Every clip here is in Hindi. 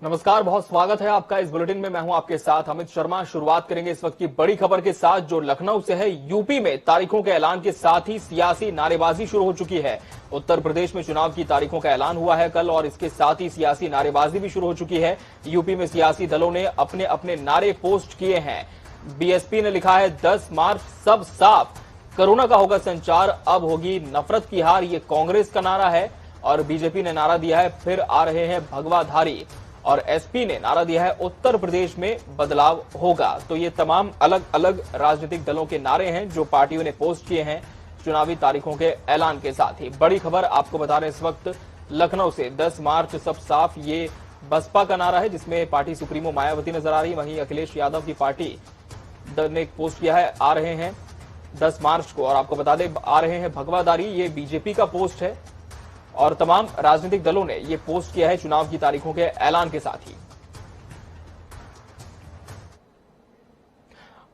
नमस्कार, बहुत स्वागत है आपका इस बुलेटिन में। मैं हूं आपके साथ अमित शर्मा। शुरुआत करेंगे इस वक्त की बड़ी खबर के साथ जो लखनऊ से है। यूपी में तारीखों के ऐलान के साथ ही सियासी नारेबाजी शुरू हो चुकी है। उत्तर प्रदेश में चुनाव की तारीखों का ऐलान हुआ है कल और इसके साथ ही सियासी नारेबाजी भी शुरू हो चुकी है। यूपी में सियासी दलों ने अपने अपने नारे पोस्ट किए हैं। बीएसपी ने लिखा है 10 मार्च सब साफ, कोरोना का होगा संचार, अब होगी नफरत की हार, ये कांग्रेस का नारा है। और बीजेपी ने नारा दिया है फिर आ रहे हैं भगवाधारी। और एसपी ने नारा दिया है उत्तर प्रदेश में बदलाव होगा। तो ये तमाम अलग अलग राजनीतिक दलों के नारे हैं जो पार्टियों ने पोस्ट किए हैं चुनावी तारीखों के ऐलान के साथ ही। बड़ी खबर आपको बता रहे हैं इस वक्त लखनऊ से, 10 मार्च सब साफ, ये बसपा का नारा है जिसमें पार्टी सुप्रीमो मायावती नजर आ रही है। वहीं अखिलेश यादव की पार्टी ने एक पोस्ट किया है, आ रहे हैं 10 मार्च को। और आपको बता दें आ रहे हैं भगवाधारी, ये बीजेपी का पोस्ट है। और तमाम राजनीतिक दलों ने यह पोस्ट किया है चुनाव की तारीखों के ऐलान के साथ ही।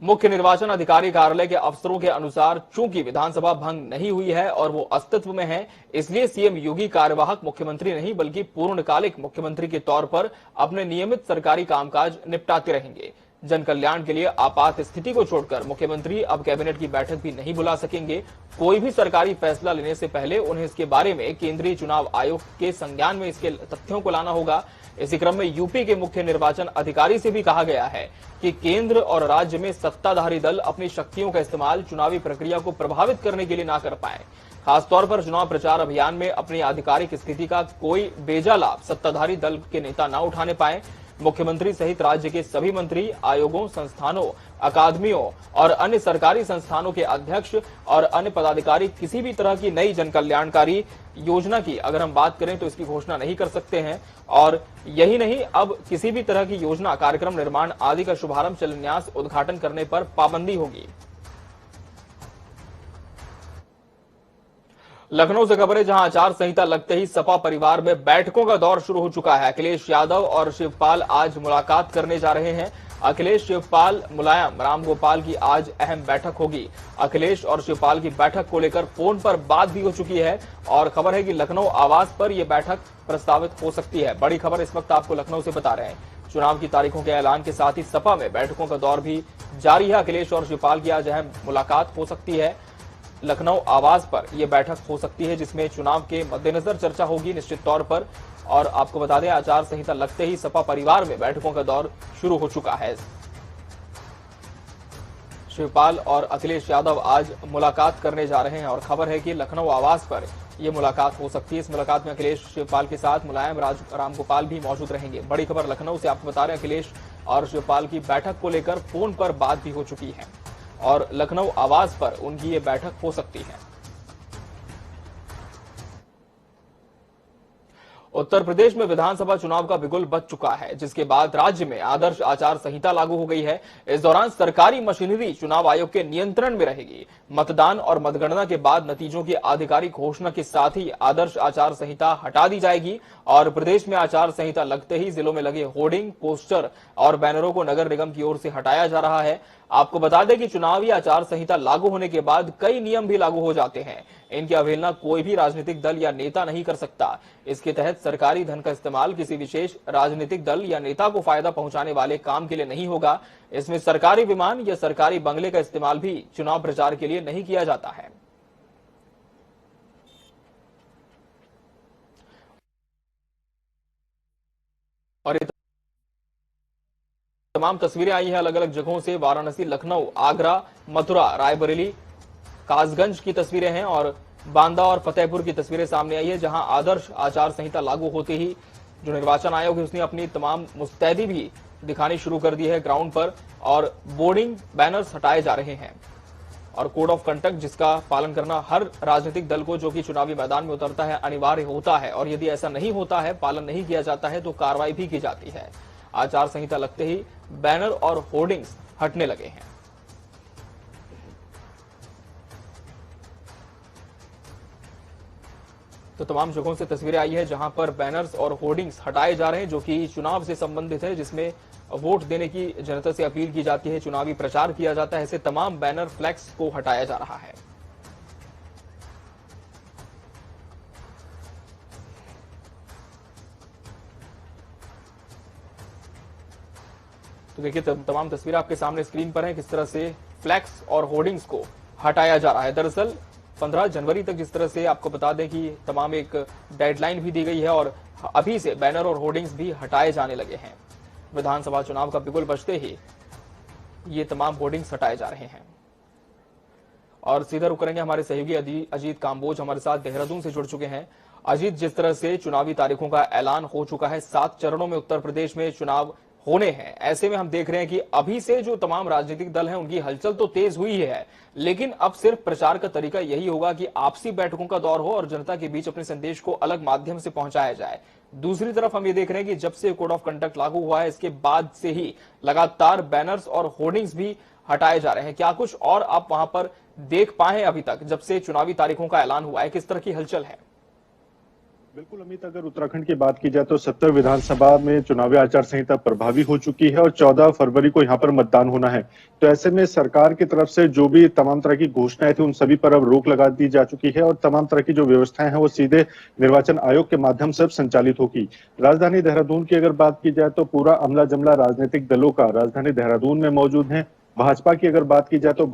मुख्य निर्वाचन अधिकारी कार्यालय के अफसरों के अनुसार चूंकि विधानसभा भंग नहीं हुई है और वो अस्तित्व में है, इसलिए सीएम योगी कार्यवाहक मुख्यमंत्री नहीं बल्कि पूर्णकालिक मुख्यमंत्री के तौर पर अपने नियमित सरकारी कामकाज निपटाते रहेंगे। जन कल्याण के लिए आपात स्थिति को छोड़कर मुख्यमंत्री अब कैबिनेट की बैठक भी नहीं बुला सकेंगे। कोई भी सरकारी फैसला लेने से पहले उन्हें इसके बारे में केंद्रीय चुनाव आयोग के संज्ञान में इसके तथ्यों को लाना होगा। इसी क्रम में यूपी के मुख्य निर्वाचन अधिकारी से भी कहा गया है कि केंद्र और राज्य में सत्ताधारी दल अपनी शक्तियों का इस्तेमाल चुनावी प्रक्रिया को प्रभावित करने के लिए ना कर पाए। खासतौर पर चुनाव प्रचार अभियान में अपनी आधिकारिक स्थिति का कोई बेजा लाभ सत्ताधारी दल के नेता न उठाने पाए। मुख्यमंत्री सहित राज्य के सभी मंत्री, आयोगों, संस्थानों, अकादमियों और अन्य सरकारी संस्थानों के अध्यक्ष और अन्य पदाधिकारी किसी भी तरह की नई जन कल्याणकारी योजना की अगर हम बात करें तो इसकी घोषणा नहीं कर सकते हैं। और यही नहीं, अब किसी भी तरह की योजना, कार्यक्रम निर्माण आदि का शुभारंभ, शिलान्यास, उद्घाटन करने पर पाबंदी होगी। लखनऊ से खबर है जहां आचार संहिता लगते ही सपा परिवार में बैठकों का दौर शुरू हो चुका है। अखिलेश यादव और शिवपाल आज मुलाकात करने जा रहे हैं। अखिलेश, शिवपाल, मुलायम, रामगोपाल की आज अहम बैठक होगी। अखिलेश और शिवपाल की बैठक को लेकर फोन पर बात भी हो चुकी है और खबर है कि लखनऊ आवास पर यह बैठक प्रस्तावित हो सकती है। बड़ी खबर इस वक्त आपको लखनऊ से बता रहे हैं। चुनाव की तारीखों के ऐलान के साथ ही सपा में बैठकों का दौर भी जारी है। अखिलेश और शिवपाल की आज अहम मुलाकात हो सकती है। लखनऊ आवास पर यह बैठक हो सकती है जिसमें चुनाव के मद्देनजर चर्चा होगी निश्चित तौर पर। और आपको बता दें आचार संहिता लगते ही सपा परिवार में बैठकों का दौर शुरू हो चुका है। शिवपाल और अखिलेश यादव आज मुलाकात करने जा रहे हैं और खबर है कि लखनऊ आवास पर यह मुलाकात हो सकती है। इस मुलाकात में अखिलेश, शिवपाल के साथ मुलायम, रामगोपाल भी मौजूद रहेंगे। बड़ी खबर लखनऊ से आपको बता रहे हैं अखिलेश और शिवपाल की बैठक को लेकर फोन पर बात भी हो चुकी है और लखनऊ आवास पर उनकी ये बैठक हो सकती है। उत्तर प्रदेश में विधानसभा चुनाव का बिगुल बज चुका है जिसके बाद राज्य में आदर्श आचार संहिता लागू हो गई है। इस दौरान सरकारी मशीनरी चुनाव आयोग के नियंत्रण में रहेगी। मतदान और मतगणना के बाद नतीजों की आधिकारिक घोषणा के साथ ही आदर्श आचार संहिता हटा दी जाएगी और प्रदेश में आचार संहिता लगते ही जिलों में लगे होर्डिंग, पोस्टर और बैनरों को नगर निगम की ओर से हटाया जा रहा है। आपको बता दें कि चुनावी आचार संहिता लागू होने के बाद कई नियम भी लागू हो जाते हैं। इनकी अवहेलना कोई भी राजनीतिक दल या नेता नहीं कर सकता। इसके तहत सरकारी धन का इस्तेमाल किसी विशेष राजनीतिक दल या नेता को फायदा पहुंचाने वाले काम के लिए नहीं होगा। इसमें सरकारी विमान या सरकारी बंगले का इस्तेमाल भी चुनाव प्रचार के लिए नहीं किया जाता है। और तमाम तस्वीरें आई हैं अलग अलग जगहों से, वाराणसी, लखनऊ, आगरा, मथुरा, रायबरेली, कासगंज की तस्वीरें हैं और बांदा और फतेहपुर की तस्वीरें सामने आई है जहां आदर्श आचार संहिता लागू होते ही जो निर्वाचन आयोग है उसने अपनी तमाम मुस्तैदी भी दिखानी शुरू कर दी है ग्राउंड पर और बोर्डिंग, बैनर्स हटाए जा रहे हैं। और कोड ऑफ कंडक्ट जिसका पालन करना हर राजनीतिक दल को जो कि चुनावी मैदान में उतरता है अनिवार्य होता है और यदि ऐसा नहीं होता है, पालन नहीं किया जाता है तो कार्रवाई भी की जाती है। आचार संहिता लगते ही बैनर और होर्डिंग्स हटने लगे हैं। तो तमाम जगहों से तस्वीरें आई है जहां पर बैनर्स और होर्डिंग्स हटाए जा रहे हैं जो कि चुनाव से संबंधित है, जिसमें वोट देने की जनता से अपील की जाती है, चुनावी प्रचार किया जाता है। ऐसे तमाम बैनर, फ्लैक्स को हटाया जा रहा है। तो देखिए तमाम तस्वीरें आपके सामने स्क्रीन पर हैं, किस तरह से फ्लैक्स और होर्डिंग्स को हटाया जा रहा है। दरअसल 15 जनवरी तक जिस तरह से आपको बता दें कि तमाम एक डेडलाइन भी दी गई है और अभी से बैनर और होर्डिंग्स भी हटाए जाने लगे हैं। विधानसभा चुनाव का बिगुल बजते ही ये तमाम होर्डिंग्स हटाए जा रहे हैं। और सीधा रुक करेंगे, हमारे सहयोगी अजीत काम्बोज हमारे साथ देहरादून से जुड़ चुके हैं। अजीत, जिस तरह से चुनावी तारीखों का ऐलान हो चुका है, 7 चरणों में उत्तर प्रदेश में चुनाव होने हैं, ऐसे में हम देख रहे हैं कि अभी से जो तमाम राजनीतिक दल हैं उनकी हलचल तो तेज हुई है, लेकिन अब सिर्फ प्रचार का तरीका यही होगा कि आपसी बैठकों का दौर हो और जनता के बीच अपने संदेश को अलग माध्यम से पहुंचाया जाए। दूसरी तरफ हम ये देख रहे हैं कि जब से कोड ऑफ कंडक्ट लागू हुआ है, इसके बाद से ही लगातार बैनर्स और होर्डिंग्स भी हटाए जा रहे हैं। क्या कुछ और आप वहां पर देख पाए हैं अभी तक, जब से चुनावी तारीखों का ऐलान हुआ है, किस तरह की हलचल है? बिल्कुल अमित, अगर उत्तराखंड की बात की जाए तो 70 विधानसभा में चुनावी आचार संहिता प्रभावी हो चुकी है और 14 फरवरी को यहां पर मतदान होना है। तो ऐसे में सरकार की तरफ से जो भी तमाम तरह की घोषणाएं थी उन सभी पर अब रोक लगा दी जा चुकी है और तमाम तरह की जो व्यवस्थाएं हैं वो सीधे निर्वाचन आयोग के माध्यम से संचालित होगी। राजधानी देहरादून की अगर बात की जाए तो पूरा अमला जमला राजनीतिक दलों का राजधानी देहरादून में मौजूद है। भाजपा की अगर बात की जाए तो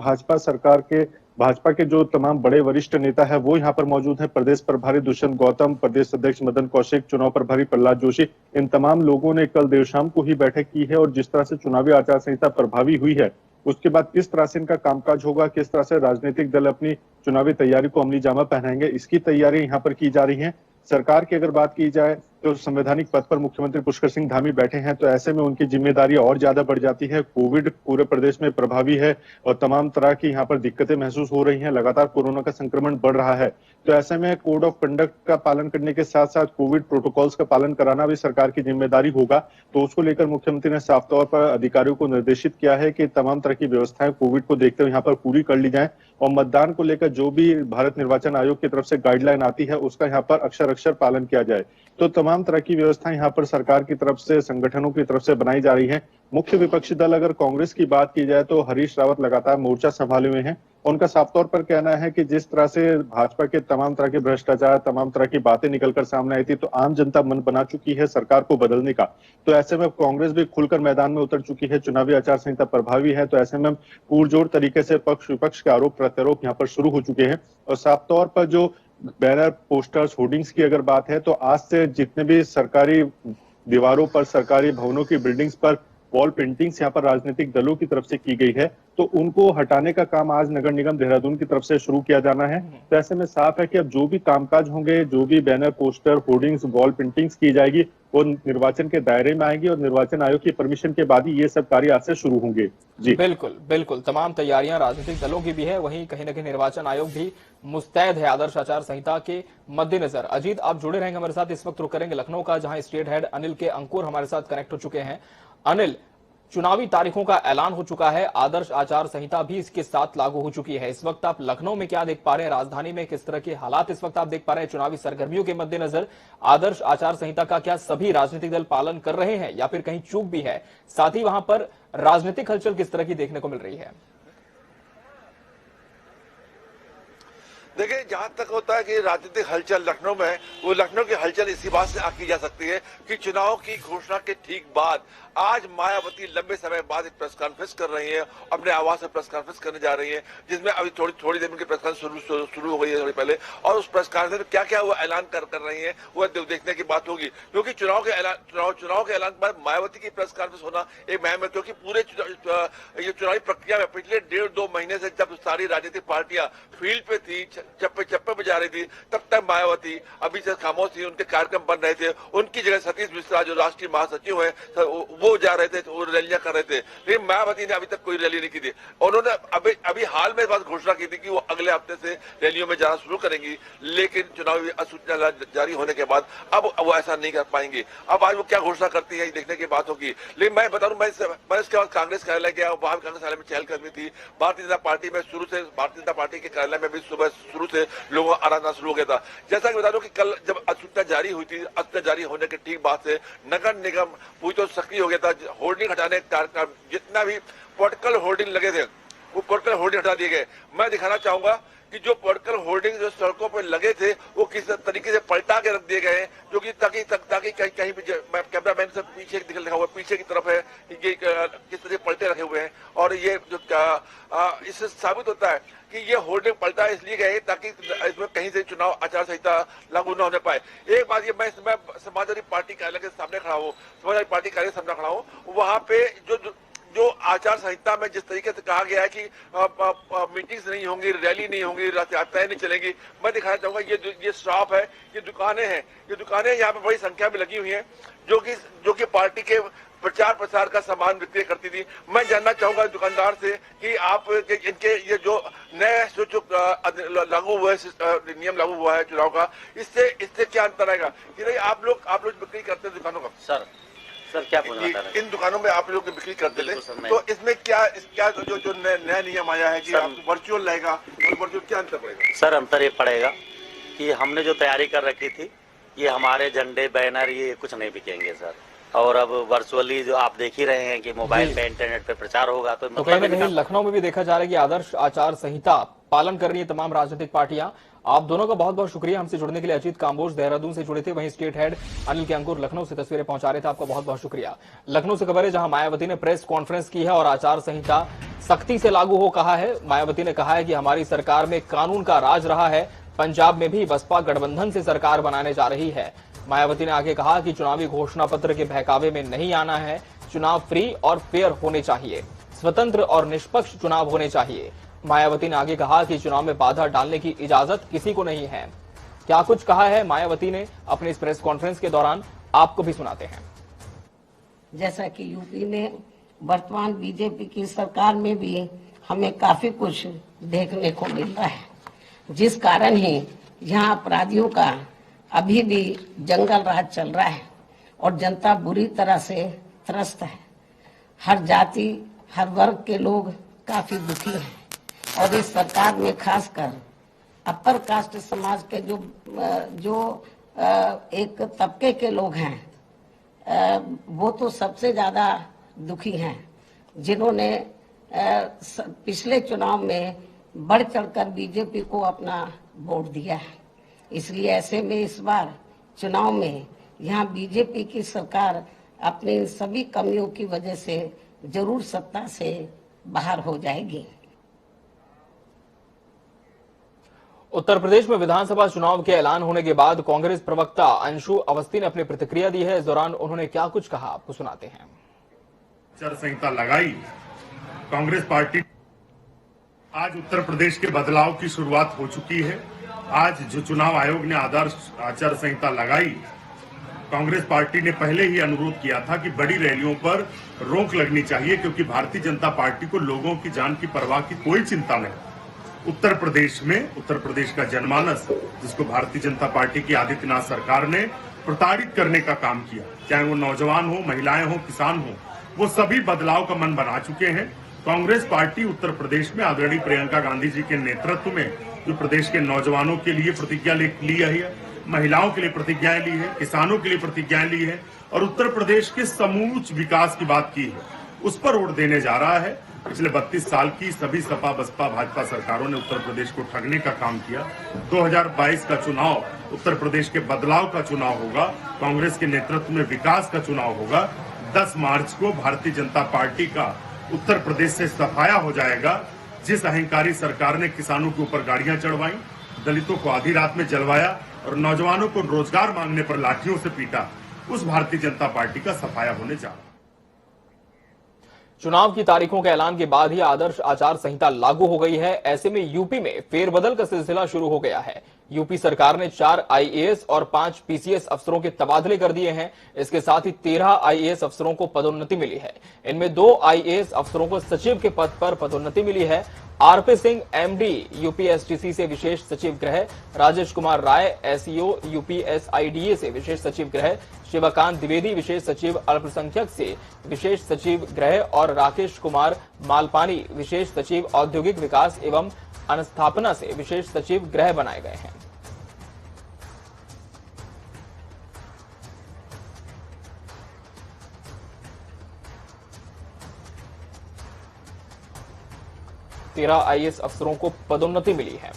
भाजपा के जो तमाम बड़े वरिष्ठ नेता है वो यहाँ पर मौजूद है। प्रदेश प्रभारी दुष्यंत गौतम, प्रदेश अध्यक्ष मदन कौशिक, चुनाव प्रभारी प्रहलाद जोशी, इन तमाम लोगों ने कल देर शाम को ही बैठक की है और जिस तरह से चुनावी आचार संहिता प्रभावी हुई है उसके बाद किस तरह से इनका कामकाज होगा, किस तरह से राजनीतिक दल अपनी चुनावी तैयारी को अमली जामा पहनाएंगे, इसकी तैयारी यहाँ पर की जा रही है। सरकार की अगर बात की जाए तो संवैधानिक पद पर मुख्यमंत्री पुष्कर सिंह धामी बैठे हैं, तो ऐसे में उनकी जिम्मेदारी और ज्यादा बढ़ जाती है। कोविड पूरे प्रदेश में प्रभावी है और तमाम तरह की यहाँ पर दिक्कतें महसूस हो रही हैं, लगातार कोरोना का संक्रमण बढ़ रहा है। तो ऐसे में कोड ऑफ कंडक्ट का पालन करने के साथ साथ कोविड प्रोटोकॉल्स का पालन कराना भी सरकार की जिम्मेदारी होगा। तो उसको लेकर मुख्यमंत्री ने साफ तौर पर अधिकारियों को निर्देशित किया है कि तमाम तरह की व्यवस्थाएं कोविड को देखते हुए यहाँ पर पूरी कर ली जाए और मतदान को लेकर जो भी भारत निर्वाचन आयोग की तरफ से गाइडलाइन आती है उसका यहाँ पर अक्षर अक्षर पालन किया जाए। तो तमाम तरह की व्यवस्था यहाँ पर सरकार की तरफ से, संगठनों की तरफ से बनाई जा रही है। मुख्य विपक्षी दल अगर कांग्रेस की बात की जाए तो हरीश रावत लगातार मोर्चा संभाले हुए हैं। उनका साफ तौर पर कहना है कि जिस तरह से भाजपा के तमाम तरह के भ्रष्टाचार, तमाम तरह की बातें निकलकर सामने आई थी, तो आम जनता मन बना चुकी है सरकार को बदलने का। तो ऐसे में कांग्रेस भी खुलकर मैदान में उतर चुकी है। चुनावी आचार संहिता प्रभावी है, तो ऐसे में पुरजोर तरीके से पक्ष विपक्ष के आरोप प्रत्यारोप यहाँ पर शुरू हो चुके हैं। और साफ तौर पर जो बैनर, पोस्टर्स, होर्डिंग्स की अगर बात है तो आज से जितने भी सरकारी दीवारों पर, सरकारी भवनों की बिल्डिंग्स पर वॉल पेंटिंग्स यहाँ पर राजनीतिक दलों की तरफ से की गई है, तो उनको हटाने का काम आज नगर निगम देहरादून की तरफ से शुरू किया जाना है। तो ऐसे में साफ है कि अब जो भी कामकाज होंगे, जो भी banner, poster, hoardings, wall paintings की जाएगी वो निर्वाचन के दायरे में आएगी और निर्वाचन आयोग की परमिशन के बाद ही ये सब कार्य आज से शुरू होंगे। जी बिल्कुल बिल्कुल, तमाम तैयारियां राजनीतिक दलों की भी है, वहीं कहीं न कहीं निर्वाचन आयोग भी मुस्तैद है आदर्श आचार संहिता के मद्देनजर। अजीत, आप जुड़े रहेंगे हमारे साथ। इस वक्त रुक करेंगे लखनऊ का, जहां स्टेट हेड अनिल के अंकुर हमारे साथ कनेक्ट हो चुके हैं। अनिल, चुनावी तारीखों का ऐलान हो चुका है, आदर्श आचार संहिता भी इसके साथ लागू हो चुकी है। इस वक्त आप लखनऊ में क्या देख पा रहे हैं, राजधानी में किस तरह के हालात इस वक्त आप देख पा रहे हैं? चुनावी सरगर्मियों के मद्देनजर आदर्श आचार संहिता का क्या सभी राजनीतिक दल पालन कर रहे हैं या फिर कहीं चूक भी है? साथ ही वहां पर राजनीतिक हलचल किस तरह की देखने को मिल रही है? देखिए, जहां तक होता है कि राजनीतिक हलचल लखनऊ में है, वो लखनऊ की हलचल इसी बात से की जा सकती है कि चुनाव की घोषणा के ठीक बाद आज मायावती लंबे समय बाद एक प्रेस कॉन्फ्रेंस कर रही है, अपने आवास से प्रेस कॉन्फ्रेंस करने जा रही है, जिसमें अभी थोड़ी देर में प्रेस कॉन्फ्रेंस शुरू हो गई है थोड़ी पहले। और उस प्रेस कॉन्फ्रेंस में क्या क्या वो ऐलान कर रही है वो देखने की बात होगी, क्योंकि चुनाव के ऐलान के बाद मायावती की प्रेस कॉन्फ्रेंस होना एक अहम है, क्योंकि पूरे ये चुनावी प्रक्रिया में पिछले 1.5-2 महीने से जब सारी राजनीतिक पार्टियां फील्ड पे थी, चप्पे बजा रही थी, तब तक मायावती अभी से खामोश थी, उनके कार्यक्रम बन रहे थे। उनकी जगह सतीश मिश्रा जो राष्ट्रीय महासचिव है वो जा रहे थे, वो रैलियां कर रहे थे, लेकिन मायावती ने अभी तक कोई रैली नहीं की थी। उन्होंने अभी हाल में बात घोषणा की थी कि वो अगले हफ्ते से रैलियों में जाना शुरू करेंगी, लेकिन चुनावी अधिसूचना जारी होने के बाद अब वो ऐसा नहीं कर पाएंगे। अब आज वो क्या घोषणा करती है देखने की बात होगी। लेकिन मैं बता दूं, मैं इसके बाद कांग्रेस कार्यालय गया, वहां कांग्रेस कार्यालय में चहलकदमी थी। भारतीय जनता पार्टी में भारतीय जनता पार्टी के कार्यालय में भी सुबह शुरू से लोगों का आना शुरू हो गया था। जैसा कि बता दूं कि कल जब अधिसूचना जारी हुई थी, अधिसूचना जारी होने के ठीक बाद से नगर निगम पूरी तो सक्रिय हो गया था। होर्डिंग हटाने का जितना भी पॉलिटिकल होर्डिंग लगे थे वो पॉलिटिकल होर्डिंग हटा दिए गए। मैं दिखाना चाहूंगा कि जो पॉलिटिकल होर्डिंग जो सड़कों पर लगे थे वो किस तरीके से पलटा के रख दिए गए हैं, जो कि ताकि कहीं भी, मैं कैमरा मैन से पीछे दिखा हुआ पीछे की तरफ है कि इससे साबित होता है कि ये होर्डिंग पलटा इसलिए गए ताकि इसमें कहीं से चुनाव आचार संहिता लागू न होने पाए। एक बात ये, मैं समाजवादी पार्टी कार्यालय के सामने खड़ा हूँ, समाजवादी पार्टी कार्यालय के सामने खड़ा हूँ, वहां पे जो आचार संहिता में जिस तरीके से कहा गया है कि मीटिंग्स नहीं होंगी, रैली नहीं होंगी, रथ यात्राएं नहीं चलेंगी, मैं दिखाना चाहूंगा ये शॉप है, ये दुकानें हैं, ये दुकानें यहाँ पे बड़ी संख्या में लगी हुई हैं जो कि पार्टी के प्रचार प्रसार का सामान बिक्री करती थी। मैं जानना चाहूंगा दुकानदार से कि आप इनके ये जो नए जो लागू हुआ है, नियम लागू हुआ है चुनाव का, इससे क्या अंतर आएगा कि नहीं आप लोग बिक्री करते हैं दुकानों का? सर क्या बोलना चाह रहे हैं? इन दुकानों में आप लोग बिक्री करते थे, तो इसमें क्या जो नया नियम आया है कि आप वर्चुअल रहेगा और वर्चुअल क्या अंतर पड़ेगा? सर अंतर ये पड़ेगा कि हमने जो तैयारी कर रखी थी, ये हमारे झंडे बैनर ये कुछ नहीं बिकेंगे सर। और अब वर्चुअली जो आप देख ही रहे हैं कि मोबाइल पे इंटरनेट पे प्रचार होगा, तो कहीं ना कहीं लखनऊ में भी देखा जा रहा है कि आदर्श आचार संहिता पालन कर रही है तमाम राजनीतिक पार्टियां। आप दोनों का बहुत बहुत शुक्रिया हमसे जुड़ने के लिए। अजीत काम्बोज देहरादून से जुड़े थे, वहीं स्टेट हेड अनिल के अंकुर लखनऊ से तस्वीरें पहुंचा रहे थे। आपका बहुत बहुत शुक्रिया। लखनऊ से खबर है जहां मायावती ने प्रेस कॉन्फ्रेंस की है और आचार संहिता सख्ती से लागू हो कहा है। मायावती ने कहा है कि हमारी सरकार में कानून का राज रहा है, पंजाब में भी बसपा गठबंधन से सरकार बनाने जा रही है। मायावती ने आगे कहा कि चुनावी घोषणा पत्र के बहकावे में नहीं आना है, चुनाव फ्री और फेयर होने चाहिए, स्वतंत्र और निष्पक्ष चुनाव होने चाहिए। मायावती ने आगे कहा कि चुनाव में बाधा डालने की इजाजत किसी को नहीं है। क्या कुछ कहा है मायावती ने अपनी इस प्रेस कॉन्फ्रेंस के दौरान, आपको भी सुनाते हैं। जैसा कि यूपी में वर्तमान बीजेपी की सरकार में भी हमें काफी कुछ देखने को मिल रहा है, जिस कारण ही यहाँ अपराधियों का अभी भी जंगल राज चल रहा है और जनता बुरी तरह से त्रस्त है। हर जाति हर वर्ग के लोग काफी दुखी हैं और इस सरकार में खासकर अपर कास्ट समाज के जो एक तबके के लोग हैं, वो तो सबसे ज्यादा दुखी हैं, जिन्होंने पिछले चुनाव में बढ़ चढ़कर बीजेपी को अपना वोट दिया है। इसलिए ऐसे में इस बार चुनाव में यहाँ बीजेपी की सरकार अपनी सभी कमियों की वजह से जरूर सत्ता से बाहर हो जाएगी। उत्तर प्रदेश में विधानसभा चुनाव के ऐलान होने के बाद कांग्रेस प्रवक्ता अंशु अवस्थी ने अपनी प्रतिक्रिया दी है। इस दौरान उन्होंने क्या कुछ कहा, आपको सुनाते हैं। आचार संहिता लगाई कांग्रेस पार्टी, आज उत्तर प्रदेश के बदलाव की शुरुआत हो चुकी है। आज जो चुनाव आयोग ने आदर्श आचार संहिता लगाई, कांग्रेस पार्टी ने पहले ही अनुरोध किया था कि बड़ी रैलियों पर रोक लगनी चाहिए, क्योंकि भारतीय जनता पार्टी को लोगों की जान की परवाह की कोई चिंता नहीं। उत्तर प्रदेश का जनमानस, जिसको भारतीय जनता पार्टी की आदित्यनाथ सरकार ने प्रताड़ित करने का काम किया, चाहे वो नौजवान हो, महिलाएं हो, किसान हो, वो सभी बदलाव का मन बना चुके हैं। कांग्रेस पार्टी उत्तर प्रदेश में आदरणीय प्रियंका गांधी जी के नेतृत्व में जो प्रदेश के नौजवानों के लिए प्रतिज्ञा ली है, महिलाओं के लिए प्रतिज्ञाएं ली है, किसानों के लिए प्रतिज्ञाएं ली है और उत्तर प्रदेश के समूच विकास की बात की है, उस पर वोट देने जा रहा है। पिछले 32 साल की सभी सपा बसपा भाजपा सरकारों ने उत्तर प्रदेश को ठगने का काम किया। 2022 का चुनाव उत्तर प्रदेश के बदलाव का चुनाव होगा, कांग्रेस के नेतृत्व में विकास का चुनाव होगा। 10 मार्च को भारतीय जनता पार्टी का उत्तर प्रदेश से सफाया हो जाएगा। जिस अहंकारी सरकार ने किसानों के ऊपर गाड़ियां चढ़वाई, दलितों को आधी रात में जलवाया और नौजवानों को रोजगार मांगने पर लाठियों से पीटा, उस भारतीय जनता पार्टी का सफाया होने जा रहा है। चुनाव की तारीखों के ऐलान के बाद ही आदर्श आचार संहिता लागू हो गई है। ऐसे में यूपी में फेरबदल का सिलसिला शुरू हो गया है। यूपी सरकार ने 4 आईएएस और 5 पीसीएस अफसरों के तबादले कर दिए हैं। इसके साथ ही 13 आईएएस अफसरों को पदोन्नति मिली है। इनमें 2 आईएएस अफसरों को सचिव के पद पर पदोन्नति मिली है। आरपी सिंह एमडी यूपीएसटीसी से विशेष सचिव गृह, राजेश कुमार राय एसईओ यूपीएसआईडीए से विशेष सचिव गृह, शिवकांत द्विवेदी विशेष सचिव अल्पसंख्यक से विशेष सचिव गृह और राकेश कुमार मालपानी विशेष सचिव औद्योगिक विकास एवं अनस्थापना से विशेष सचिव गृह बनाए गए हैं। तेरह आईएएस अफसरों को पदोन्नति मिली है।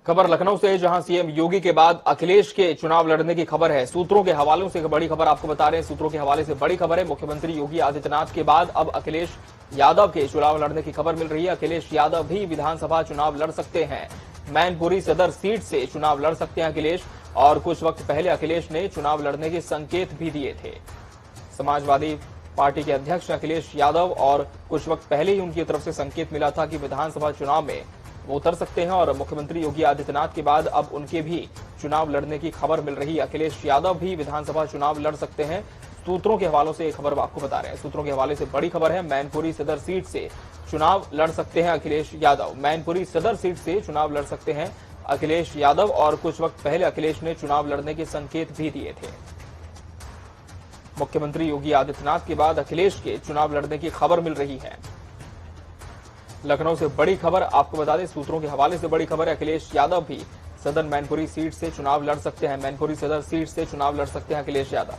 खबर लखनऊ से, जहां सीएम योगी के बाद अखिलेश के चुनाव लड़ने की खबर है। सूत्रों के हवालों से बड़ी खबर आपको बता रहे हैं। सूत्रों के हवाले से बड़ी खबर है, मुख्यमंत्री योगी आदित्यनाथ के बाद अब अखिलेश यादव के चुनाव लड़ने की खबर मिल रही है। अखिलेश यादव भी विधानसभा चुनाव लड़ सकते हैं। मैनपुरी सदर सीट से चुनाव लड़ सकते हैं अखिलेश, और कुछ वक्त पहले अखिलेश ने चुनाव लड़ने के संकेत भी दिए थे। समाजवादी पार्टी के अध्यक्ष अखिलेश यादव, और कुछ वक्त पहले ही उनकी तरफ से संकेत मिला था कि विधानसभा चुनाव में वो उतर सकते हैं, और मुख्यमंत्री योगी आदित्यनाथ के बाद अब उनके भी चुनाव लड़ने की खबर मिल रही है। अखिलेश यादव भी विधानसभा चुनाव लड़ सकते हैं। सूत्रों के हवालों से ये खबर आपको बता रहे हैं। सूत्रों के हवाले से बड़ी खबर है, मैनपुरी सदर सीट से चुनाव लड़ सकते हैं अखिलेश यादव। मैनपुरी सदर सीट से चुनाव लड़ सकते हैं अखिलेश यादव, और कुछ वक्त पहले अखिलेश ने चुनाव लड़ने के संकेत भी दिए थे। मुख्यमंत्री योगी आदित्यनाथ के बाद अखिलेश के चुनाव लड़ने की खबर मिल रही है। लखनऊ से बड़ी खबर आपको बता दें, सूत्रों के हवाले से बड़ी खबर है, अखिलेश यादव भी सदर मैनपुरी सीट से चुनाव लड़ सकते हैं। मैनपुरी सदर सीट से चुनाव लड़ सकते हैं अखिलेश यादव।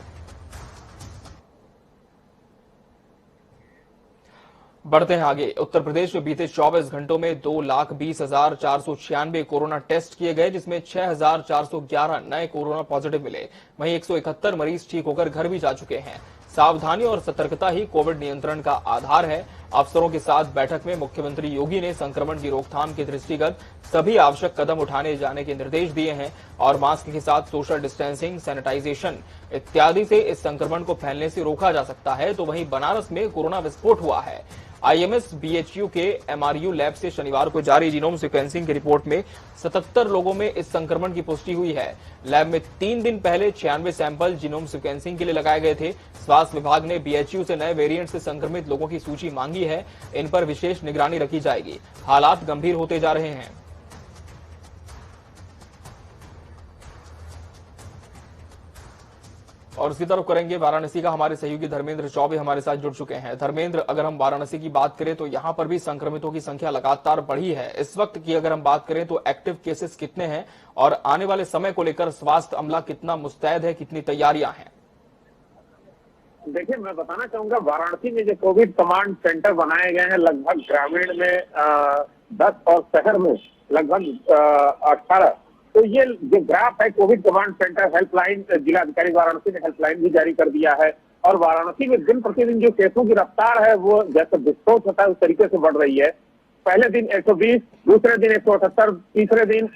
बढ़ते हैं आगे। उत्तर प्रदेश में बीते 24 घंटों में 2,20,496 कोरोना टेस्ट किए गए, जिसमें 6,411 नए कोरोना पॉजिटिव मिले। वहीं 171 मरीज ठीक होकर घर भी जा चुके हैं। सावधानी और सतर्कता ही कोविड नियंत्रण का आधार है। अफसरों के साथ बैठक में मुख्यमंत्री योगी ने संक्रमण की रोकथाम के दृष्टिगत सभी आवश्यक कदम उठाने जाने के निर्देश दिए हैं, और मास्क के साथ सोशल डिस्टेंसिंग, सैनिटाइजेशन इत्यादि से इस संक्रमण को फैलने से रोका जा सकता है। तो वहीं बनारस में कोरोना विस्फोट हुआ है। आईएमएस बीएचयू के एमआरयू लैब से शनिवार को जारी जीनोम सीक्वेंसिंग की रिपोर्ट में 77 लोगों में इस संक्रमण की पुष्टि हुई है। लैब में 3 दिन पहले 96 सैंपल जीनोम सीक्वेंसिंग के लिए लगाए गए थे। स्वास्थ्य विभाग ने बीएचयू से नए वेरिएंट से संक्रमित लोगों की सूची मांगी है। इन पर विशेष निगरानी रखी जाएगी। हालात गंभीर होते जा रहे हैं। और इसी तरफ करेंगे वाराणसी का। हमारे सहयोगी धर्मेंद्र चौबे हमारे साथ जुड़ चुके हैं। धर्मेंद्र, अगर हम वाराणसी की बात करें तो यहां पर भी संक्रमितों की संख्या लगातार बढ़ी है। इस वक्त की अगर हम बात करें तो एक्टिव केसेस कितने हैं, और आने वाले समय को लेकर स्वास्थ्य अमला कितना मुस्तैद है, कितनी तैयारियां हैं? देखिए, मैं बताना चाहूंगा, वाराणसी में जो कोविड कमांड सेंटर बनाए गए हैं, लगभग ग्रामीण में 10 और शहर में लगभग 18। तो ये जो ग्राफ है, कोविड कमांड सेंटर हेल्पलाइन, जिलाधिकारी वाराणसी ने हेल्पलाइन भी जारी कर दिया है। और वाराणसी में दिन प्रतिदिन जो केसों की रफ्तार है वो जैसे विस्फोट होता है उस तरीके से बढ़ रही है। पहले दिन 120, दूसरे दिन 178, तीसरे दिन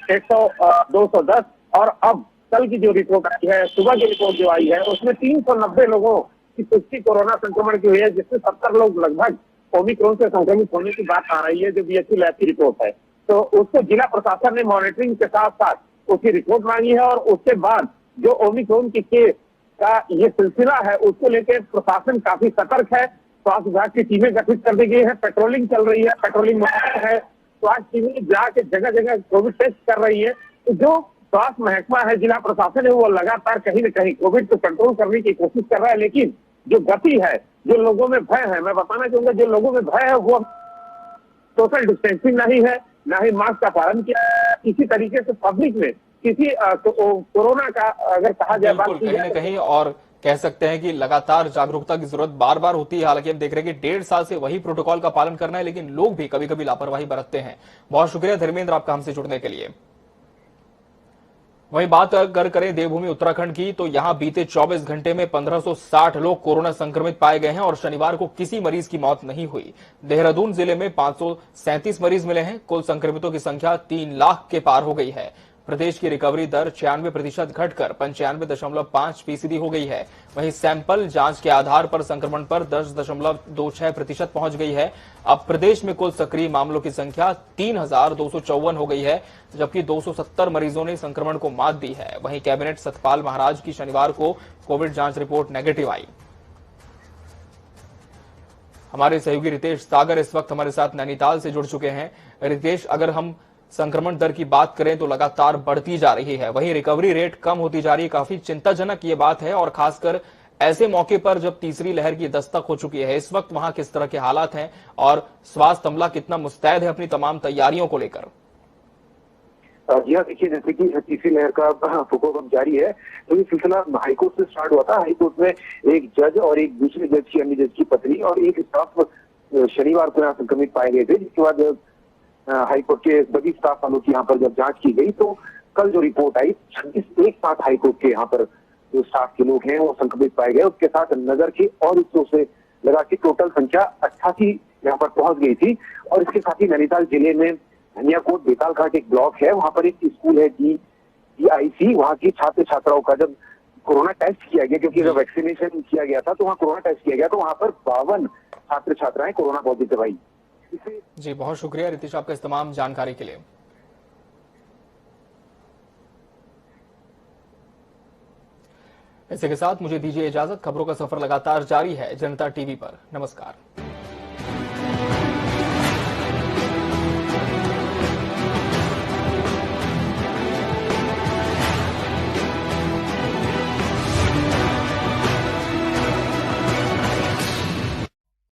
210, और अब कल की जो रिपोर्ट आई है, सुबह की रिपोर्ट जो आई है, उसमें 390 लोगों की पुष्टि कोरोना संक्रमण की हुई है, जिसमें 70 लोग लगभग ओमिक्रॉन से संक्रमित होने की बात आ रही है, जो बीएचयू लैब की रिपोर्ट है। तो उसको जिला प्रशासन ने मॉनिटरिंग के साथ साथ उसकी रिपोर्ट मांगी है, और उसके बाद जो ओमिक्रॉन के केस का ये सिलसिला है उसको लेकर प्रशासन काफी सतर्क है। स्वास्थ्य विभाग की टीमें गठित कर दी गई है, पेट्रोलिंग चल रही है, पेट्रोलिंग है, स्वास्थ्य टीमें जाके जगह जगह कोविड टेस्ट कर रही है। तो जो स्वास्थ्य महकमा है, जिला प्रशासन है, वो लगातार कहीं न कहीं कोविड को कंट्रोल करने की कोशिश कर रहा है। लेकिन जो गति है, जो लोगों में भय है, मैं बताना चाहूंगा, जो लोगों में भय है वो सोशल डिस्टेंसिंग नहीं है, ना ही मास्क का पालन किया। इसी तरीके से पब्लिक में किसी कोरोना का अगर कहा जाए, कहीं न कहीं, और कह सकते हैं कि लगातार जागरूकता की जरूरत बार बार होती है। हालांकि हम देख रहे हैं कि 1.5 साल से वही प्रोटोकॉल का पालन करना है, लेकिन लोग भी कभी कभी लापरवाही बरतते हैं। बहुत शुक्रिया धर्मेंद्र आपका हमसे जुड़ने के लिए। वहीं बात अगर करें देवभूमि उत्तराखंड की, तो यहां बीते 24 घंटे में 1560 लोग कोरोना संक्रमित पाए गए हैं, और शनिवार को किसी मरीज की मौत नहीं हुई। देहरादून जिले में 537 मरीज मिले हैं। कुल संक्रमितों की संख्या 3 लाख के पार हो गई है। प्रदेश की रिकवरी दर 96% घटकर 95.5% हो गई है। वहीं सैंपल जांच के आधार पर संक्रमण पर 10.26% पहुंच गई है। अब प्रदेश में कुल सक्रिय मामलों की संख्या 3,254 हो गई है, जबकि 270 मरीजों ने संक्रमण को मात दी है। वहीं कैबिनेट सतपाल महाराज की शनिवार को कोविड जांच रिपोर्ट नेगेटिव आई। हमारे सहयोगी रितेश सागर इस वक्त हमारे साथ नैनीताल से जुड़ चुके हैं। रितेश, अगर हम संक्रमण दर की बात करें तो लगातार बढ़ती जा रही है, वहीं रिकवरी रेट कम होती जा रही है। काफी चिंताजनक ये बात है, और खासकर ऐसे मौके पर जब तीसरी लहर की दस्तक हो चुकी है। इस वक्त वहां किस तरह के हालात हैं, और स्वास्थ्य अमला कितना मुस्तैद है अपनी तमाम तैयारियों को लेकर? जी हाँ, देखिए, जैसे कि तीसरी लहर का प्रकोप अब जारी है, तो ये सिलसिला हाईकोर्ट से स्टार्ट हुआ था। हाईकोर्ट में एक जज और एक दूसरे जज की, अन्य जज की पत्नी और एक स्टाफ शनिवार को यहाँ संक्रमित पाए गए थे, जिसके बाद हाईकोर्ट के सभी स्टाफ वालों की यहाँ पर जब जांच की गई तो कल जो रिपोर्ट आई 26 एक साथ हाईकोर्ट के यहाँ पर जो स्टाफ के लोग हैं वो संक्रमित पाए गए। उसके साथ नगर के और हिस्सों से लगा के टोटल संख्या 88 यहाँ पर पहुंच गई थी। और इसके साथ ही नैनीताल जिले में धनियाकोट बेताल घाट एक ब्लॉक है, वहां पर एक स्कूल है GIC, वहां की छात्र छात्राओं का जब कोरोना टेस्ट किया गया, क्योंकि जब वैक्सीनेशन किया गया था तो वहाँ कोरोना टेस्ट किया गया तो वहां पर 52 छात्र छात्राएं कोरोना पॉजिटिव आई। जी बहुत शुक्रिया रितेश आपका इस तमाम जानकारी के लिए। इसी के साथ मुझे दीजिए इजाजत। खबरों का सफर लगातार जारी है जनता टीवी पर। नमस्कार।